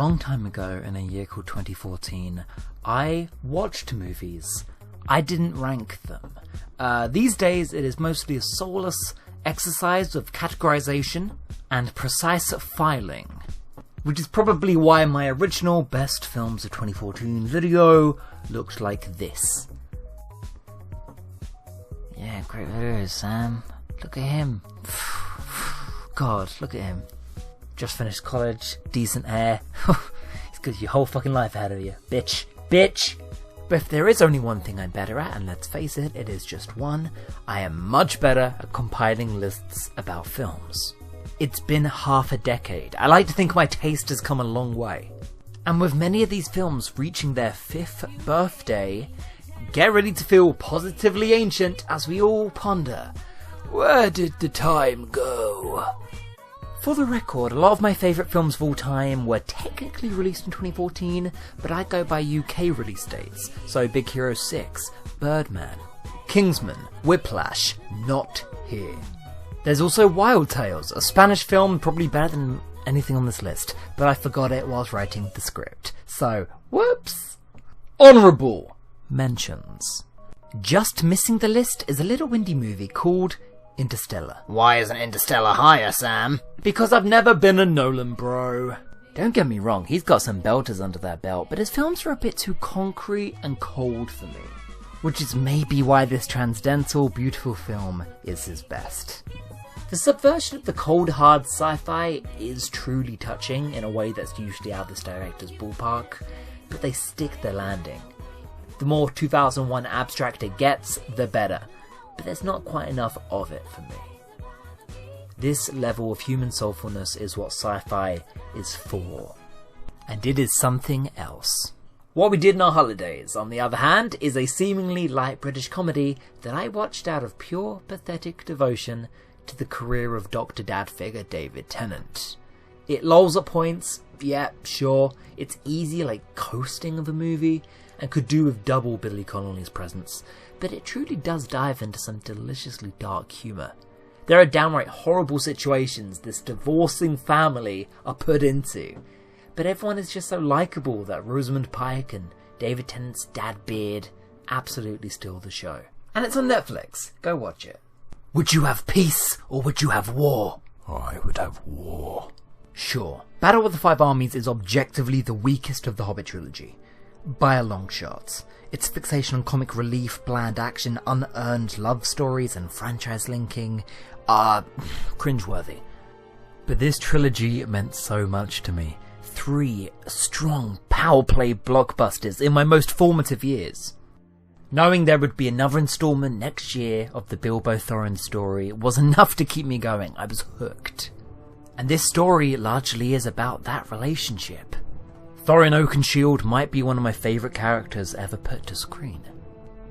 long time ago, in a year called 2014, I watched movies. I didn't rank them. These days it is mostly a soulless exercise of categorization and precise filing, which is probably why my original Best Films of 2014 video looked like this. Yeah, great video, Sam. Look at him. God, look at him. Just finished college, decent hair. He's got your whole fucking life ahead of you. Bitch. Bitch! But if there is only one thing I'm better at, and let's face it, it is just one, I am much better at compiling lists about films. It's been half a decade. I like to think my taste has come a long way. And with many of these films reaching their 5th birthday, get ready to feel positively ancient as we all ponder, where did the time go? For the record, a lot of my favourite films of all time were technically released in 2014, but I go by UK release dates, so Big Hero 6, Birdman, Kingsman, Whiplash, not here. There's also Wild Tales, a Spanish film probably better than anything on this list, but I forgot it whilst writing the script, so whoops! Honourable mentions. Just missing the list is a little indie movie called Interstellar. Why isn't Interstellar higher, Sam? Because I've never been a Nolan bro. Don't get me wrong, he's got some belters under that belt, but his films are a bit too concrete and cold for me. Which is maybe why this transcendental, beautiful film is his best. The subversion of the cold, hard sci-fi is truly touching in a way that's usually out of this director's ballpark, but they stick their landing. The more 2001 abstract it gets, the better. But there's not quite enough of it for me. This level of human soulfulness is what sci-fi is for. And it is something else. What We Did in Our Holidays, on the other hand, is a seemingly light British comedy that I watched out of pure, pathetic devotion to the career of Dr. Dad figure David Tennant. It lolls at points, yeah, sure, it's easy like coasting of a movie, and could do with double Billy Connolly's presence, but it truly does dive into some deliciously dark humour. There are downright horrible situations this divorcing family are put into, but everyone is just so likeable that Rosamund Pike and David Tennant's dad beard absolutely steal the show. And it's on Netflix, go watch it. Would you have peace, or would you have war? I would have war. Sure, Battle of the Five Armies is objectively the weakest of the Hobbit trilogy, by a long shot. Its fixation on comic relief, bland action, unearned love stories and franchise linking are cringeworthy. But this trilogy meant so much to me. 3 strong power play blockbusters in my most formative years. Knowing there would be another installment next year of the Bilbo Thorin story was enough to keep me going. I was hooked. And this story largely is about that relationship. Thorin Oakenshield might be one of my favourite characters ever put to screen.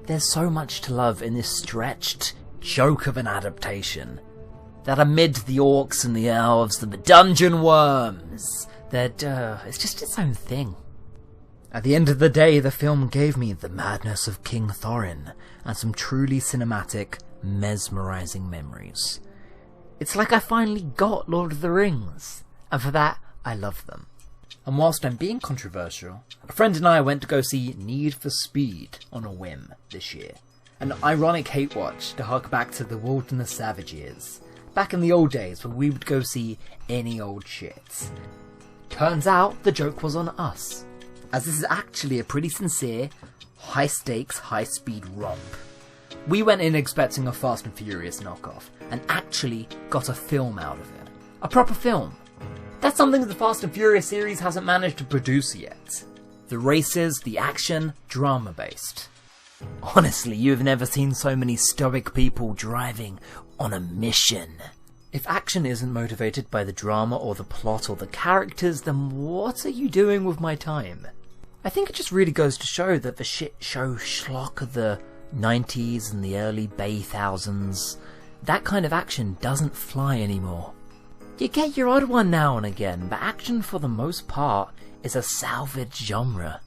There's so much to love in this stretched joke of an adaptation. That amid the orcs and the elves and the dungeon worms, it's just its own thing. At the end of the day, the film gave me the madness of King Thorin and some truly cinematic, mesmerising memories. It's like I finally got Lord of the Rings, and for that, I love them. And whilst I'm being controversial, a friend and I went to go see Need for Speed on a whim this year. An ironic hate watch to hark back to the Wilderness Savage years, back in the old days when we would go see any old shit. Turns out the joke was on us, as this is actually a pretty sincere, high-stakes, high-speed romp. We went in expecting a Fast and Furious knockoff, and actually got a film out of it. A proper film. That's something the Fast and Furious series hasn't managed to produce yet. The races, the action, drama-based. Honestly, you've never seen so many stoic people driving on a mission. If action isn't motivated by the drama or the plot or the characters, then what are you doing with my time? I think it just really goes to show that the shit show schlock of the 90s and the early Bay thousands, that kind of action doesn't fly anymore. You get your odd one now and again, but action for the most part is a salvage genre.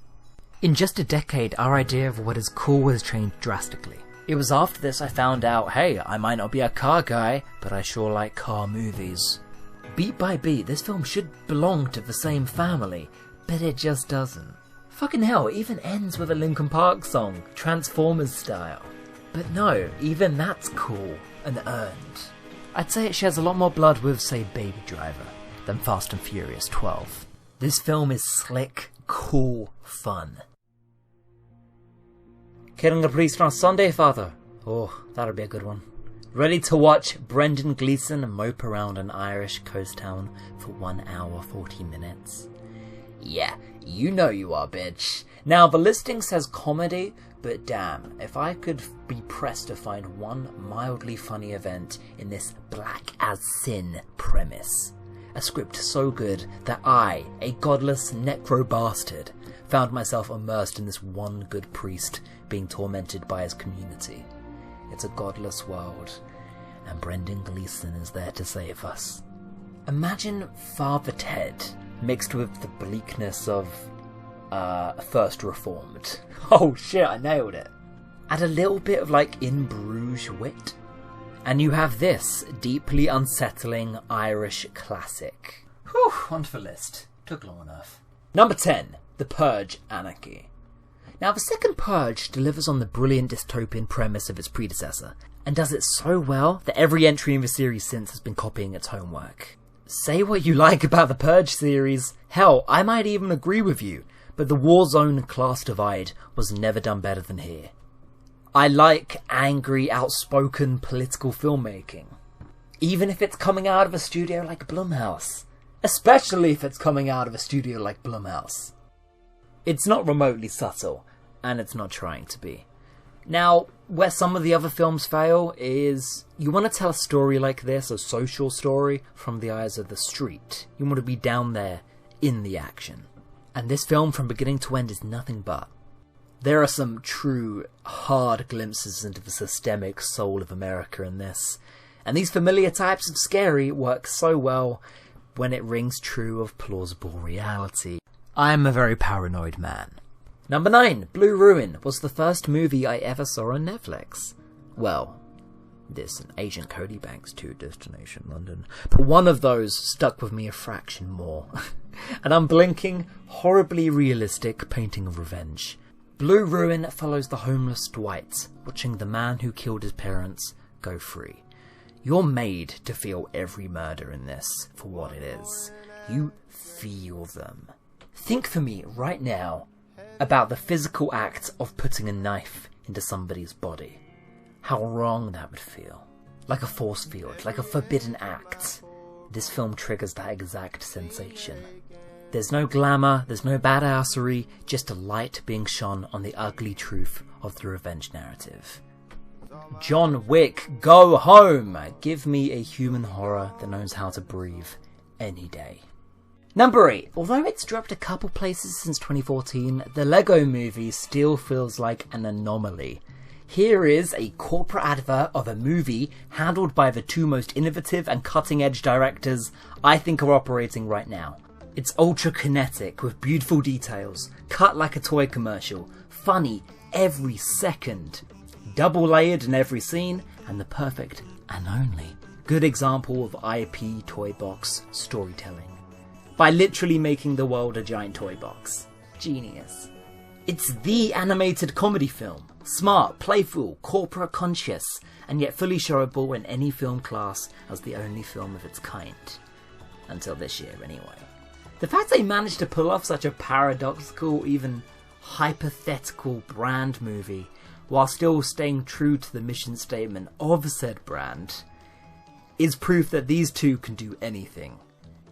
In just a decade, our idea of what is cool has changed drastically. It was after this I found out, hey, I might not be a car guy, but I sure like car movies. Beat by beat, this film should belong to the same family, But it just doesn't. Fucking hell, it even ends with a Linkin Park song, Transformers style. But no, even that's cool and earned. I'd say it shares a lot more blood with, say, Baby Driver than Fast and Furious 12. This film is slick, cool, fun. Killing a priest on a Sunday, Father? Oh, that'll be a good one. Ready to watch Brendan Gleeson mope around an Irish coast town for 1 hour 40 minutes? Yeah, you know you are, bitch. Now, the listing says comedy, but damn, if I could be pressed to find one mildly funny event in this black as sin premise. A script so good that I, a godless necro bastard, found myself immersed in this one good priest being tormented by his community. It's a godless world, and Brendan Gleeson is there to save us. Imagine Father Ted mixed with the bleakness of First Reformed. Oh shit, I nailed it. Add a little bit of like In Bruges wit, and you have this deeply unsettling Irish classic. Whew, onto the list. Took long enough. Number 10, The Purge, Anarchy. Now, the second Purge delivers on the brilliant dystopian premise of its predecessor, and does it so well that every entry in the series since has been copying its homework. Say what you like about the Purge series, hell, I might even agree with you, but the Warzone class divide was never done better than here. I like angry, outspoken political filmmaking, even if it's coming out of a studio like Blumhouse. Especially if it's coming out of a studio like Blumhouse. It's not remotely subtle, and it's not trying to be. Now, where some of the other films fail is, you want to tell a story like this, a social story, from the eyes of the street. You want to be down there, in the action. And this film, from beginning to end, is nothing but. There are some true, hard glimpses into the systemic soul of America in this. And these familiar types of scary work so well when it rings true of plausible reality. I am a very paranoid man. Number 9, BLUERUIN was the first movie I ever saw on Netflix. Well, this and Agent Cody Banks 2 Destination London. But one of those stuck with me a fraction more. An unblinking, horribly realistic painting of revenge. BLUERUIN follows the homeless Dwight, watching the man who killed his parents go free. You're made to feel every murder in this for what it is. You feel them. Think for me right now about the physical act of putting a knife into somebody's body. How wrong that would feel. Like a force field, like a forbidden act. This film triggers that exact sensation. There's no glamour, there's no badassery, just a light being shone on the ugly truth of the revenge narrative. John Wick, go home! Give me a human horror that knows how to breathe any day. Number 8. Although it's dropped a couple places since 2014, the Lego Movie still feels like an anomaly. Here is a corporate advert of a movie handled by the two most innovative and cutting-edge directors I think are operating right now. It's ultra-kinetic with beautiful details, cut like a toy commercial, funny every second, double-layered in every scene, and the perfect, and only, good example of IP toy box storytelling. By literally making the world a giant toy box. Genius. It's the animated comedy film. Smart, playful, corporate conscious, and yet fully showable in any film class as the only film of its kind. Until this year, anyway. The fact they managed to pull off such a paradoxical, even hypothetical brand movie, while still staying true to the mission statement of said brand, is proof that these two can do anything.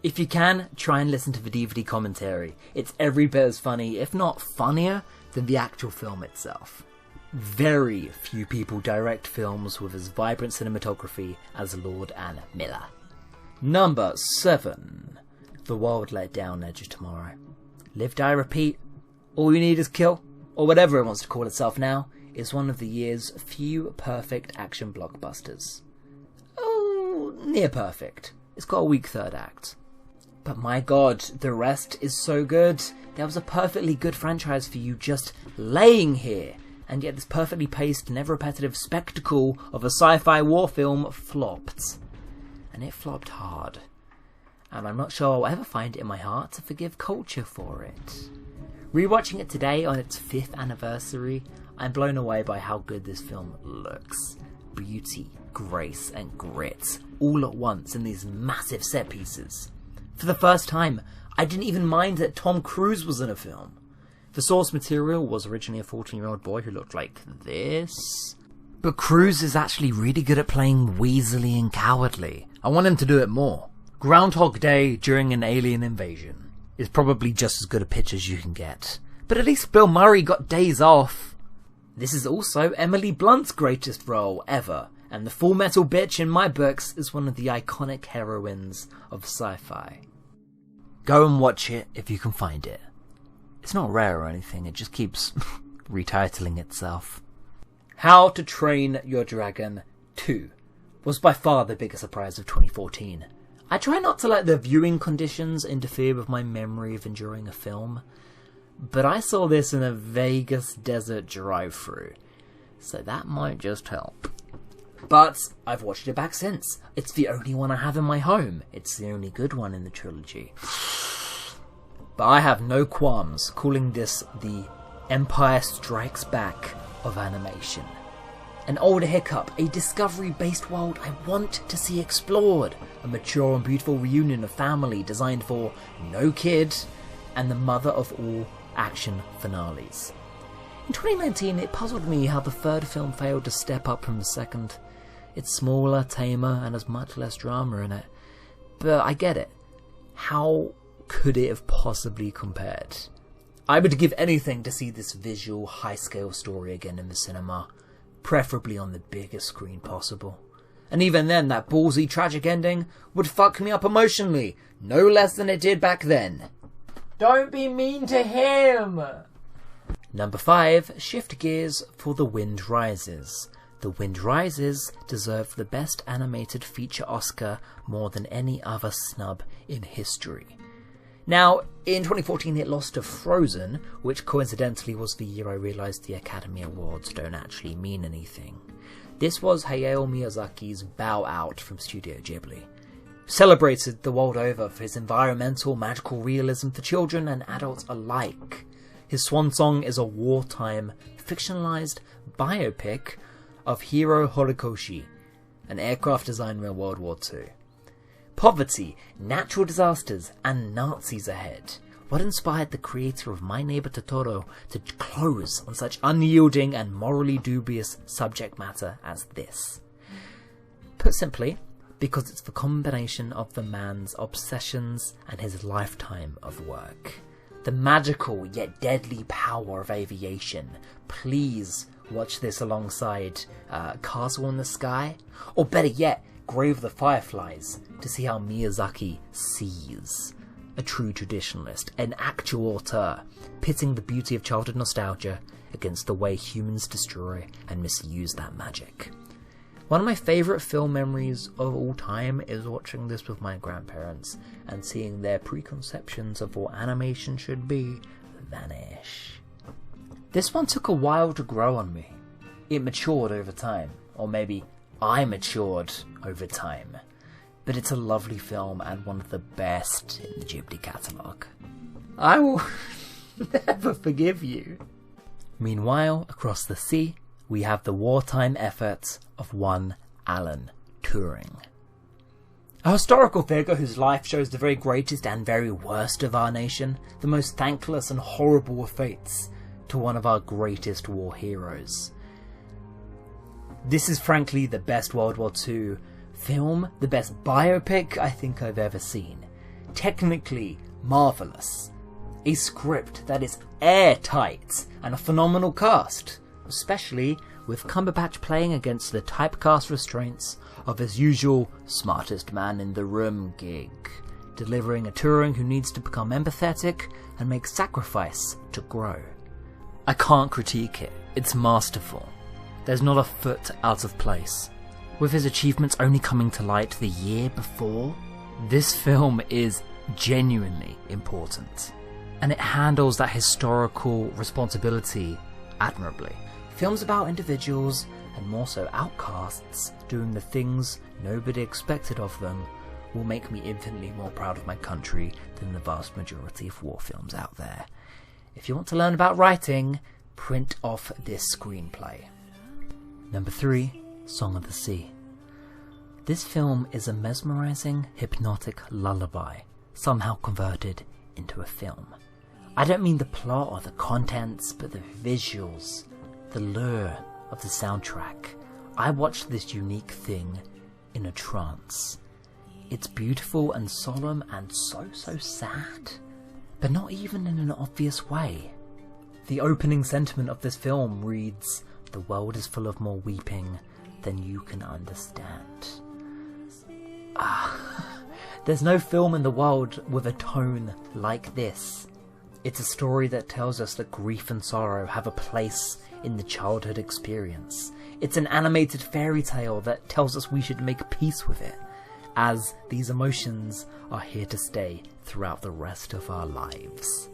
If you can, try and listen to the DVD commentary. It's every bit as funny, if not funnier, than the actual film itself. Very few people direct films with as vibrant cinematography as Lord and Miller. Number 7. The World Let Down Edge of Tomorrow. Live, Die, Repeat, All You Need Is Kill, or whatever it wants to call itself now, is one of the year's few perfect action blockbusters. Oh, near perfect. It's got a weak third act. But my god, the rest is so good. There was a perfectly good franchise for you just laying here. And yet this perfectly paced, never repetitive spectacle of a sci-fi war film flopped. And it flopped hard. and I'm not sure I'll ever find it in my heart to forgive culture for it. Rewatching it today on its 5th anniversary, I'm blown away by how good this film looks. Beauty, grace, and grit, all at once in these massive set pieces. For the first time, I didn't even mind that Tom Cruise was in a film. The source material was originally a 14-year-old boy who looked like this. But Cruise is actually really good at playing weaselly and cowardly. I want him to do it more. Groundhog Day during an alien invasion is probably just as good a pitch as you can get. But at least Bill Murray got days off. This is also Emily Blunt's greatest role ever, and the Full Metal Bitch in my books is one of the iconic heroines of sci-fi. Go and watch it if you can find it. It's not rare or anything, it just keeps retitling itself. How to Train Your Dragon 2 was by far the biggest surprise of 2014. I try not to let the viewing conditions interfere with my memory of enjoying a film, but I saw this in a Vegas desert drive-thru, so that might just help. But I've watched it back since. It's the only one I have in my home. It's the only good one in the trilogy. But I have no qualms calling this the Empire Strikes Back of animation. An old hiccup, a discovery-based world I want to see explored, a mature and beautiful reunion of family designed for no kid, and the mother of all action finales. In 2019, it puzzled me how the third film failed to step up from the second. It's smaller, tamer, and has much less drama in it. But I get it. How could it have possibly compared? I would give anything to see this visual, high-scale story again in the cinema, preferably on the biggest screen possible. And even then, that ballsy, tragic ending would fuck me up emotionally, no less than it did back then. Don't be mean to him! Number 5, shift gears for The Wind Rises. The Wind Rises deserved the Best Animated Feature Oscar more than any other snub in history. Now, in 2014 it lost to Frozen, which coincidentally was the year I realised the Academy Awards don't actually mean anything. This was Hayao Miyazaki's bow out from Studio Ghibli. Celebrated the world over for his environmental magical realism for children and adults alike. His swan song is a wartime, fictionalised biopic of Hiro Horikoshi, an aircraft designer in World War II. Poverty, natural disasters, and Nazis ahead. What inspired the creator of My Neighbor Totoro to close on such unyielding and morally dubious subject matter as this? Put simply, because it's the combination of the man's obsessions and his lifetime of work. The magical yet deadly power of aviation. Please watch this alongside Castle in the Sky, or better yet, Grave of the Fireflies, to see how Miyazaki sees. A true traditionalist, an actual auteur, pitting the beauty of childhood nostalgia against the way humans destroy and misuse that magic. One of my favourite film memories of all time is watching this with my grandparents and seeing their preconceptions of what animation should be vanish. This one took a while to grow on me. It matured over time, or maybe I matured over time. But it's a lovely film and one of the best in the Ghibli catalogue. I will never forgive you. Meanwhile, across the sea, we have the wartime efforts of one Alan Turing. A historical figure whose life shows the very greatest and very worst of our nation, the most thankless and horrible of fates, to one of our greatest war heroes. This is frankly the best World War II film, the best biopic I think I've ever seen. Technically marvellous. A script that is airtight and a phenomenal cast, especially with Cumberbatch playing against the typecast restraints of his usual smartest man in the room gig, delivering a Turing who needs to become empathetic and make sacrifice to grow. I can't critique it, it's masterful. There's not a foot out of place. With his achievements only coming to light the year before, this film is genuinely important. And it handles that historical responsibility admirably. Films about individuals, and more so outcasts, doing the things nobody expected of them, will make me infinitely more proud of my country than the vast majority of war films out there. If you want to learn about writing, print off this screenplay. Number 3, Song of the Sea. This film is a mesmerizing, hypnotic lullaby, somehow converted into a film. I don't mean the plot or the contents, but the visuals, the lure of the soundtrack. I watched this unique thing in a trance. It's beautiful and solemn and so sad, but not even in an obvious way. The opening sentiment of this film reads, "The world is full of more weeping than you can understand." There's no film in the world with a tone like this. It's a story that tells us that grief and sorrow have a place in the childhood experience. It's an animated fairy tale that tells us we should make peace with it, as these emotions are here to stay throughout the rest of our lives.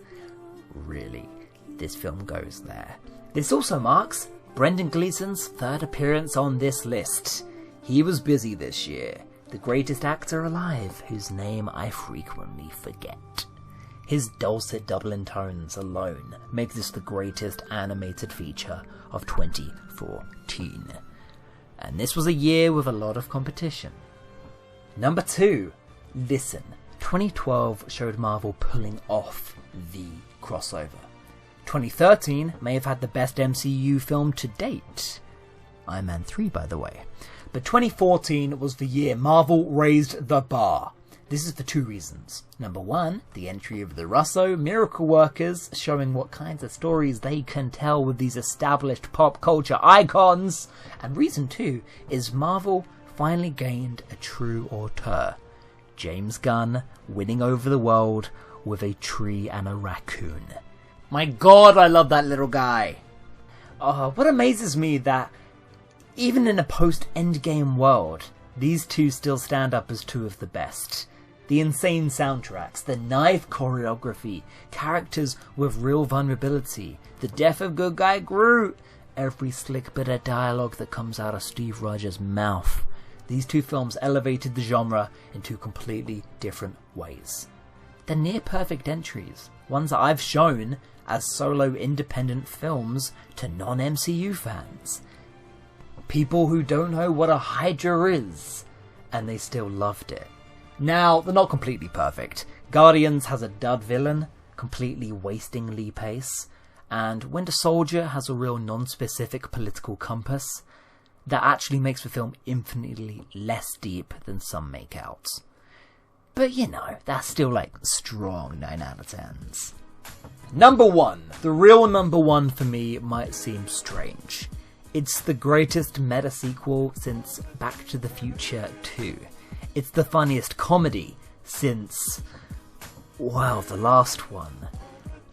Really, this film goes there. This also marks Brendan Gleeson's 3rd appearance on this list. He was busy this year, the greatest actor alive, whose name I frequently forget. His dulcet Dublin tones alone make this the greatest animated feature of 2014. And this was a year with a lot of competition. Number 2, Listen. 2012 showed Marvel pulling off the crossover. 2013 may have had the best MCU film to date. Iron Man 3, by the way. But 2014 was the year Marvel raised the bar. This is for 2 reasons. Number 1, the entry of the Russo Miracle Workers, showing what kinds of stories they can tell with these established pop culture icons. And reason 2 is Marvel finally gained a true auteur. James Gunn winning over the world with a tree and a raccoon. My god, I love that little guy. What amazes me that even in a post-Endgame world, these two still stand up as 2 of the best. The insane soundtracks, the knife choreography, characters with real vulnerability, the death of good guy Groot, every slick bit of dialogue that comes out of Steve Rogers' mouth. These 2 films elevated the genre in 2 completely different ways. They're near-perfect entries, ones that I've shown as solo independent films to non-MCU fans. People who don't know what a Hydra is, and they still loved it. Now, they're not completely perfect. Guardians has a dud villain, completely wasting Lee Pace, and Winter Soldier has a real non-specific political compass that actually makes the film infinitely less deep than some make out. But you know, that's still like strong 9 out of 10s. Number 1. The real number 1 for me might seem strange. It's the greatest meta sequel since Back to the Future 2. It's the funniest comedy since, well, the last one,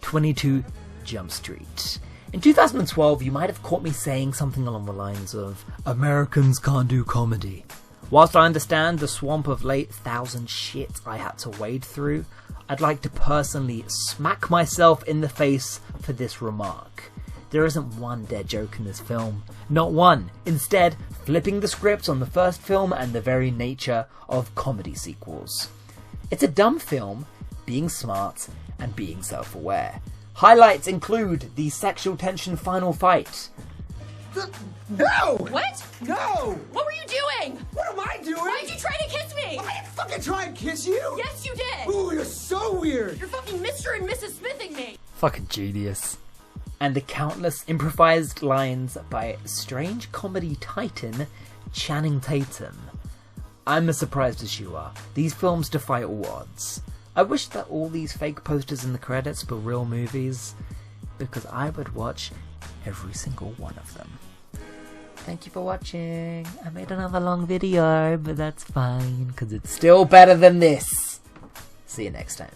22 Jump Street. In 2012, you might have caught me saying something along the lines of, Americans can't do comedy. Whilst I understand the swamp of late 1000 shit I had to wade through, I'd like to personally smack myself in the face for this remark. There isn't one dead joke in this film. Not one. Instead, flipping the script on the first film and the very nature of comedy sequels. It's a dumb film, being smart and being self-aware. Highlights include the sexual tension final fight. No! What? No! What were you doing? What am I doing? Why did you try to kiss me? I didn't fucking try and kiss you! Yes, you did! Ooh, you're so weird! You're fucking Mr. and Mrs. Smithing me! Fucking genius. And the countless improvised lines by strange comedy titan Channing Tatum. I'm as surprised as you are. These films defy all odds. I wish that all these fake posters in the credits were real movies, because I would watch every single one of them. Thank you for watching. I made another long video, but that's fine, because it's still better than this. See you next time.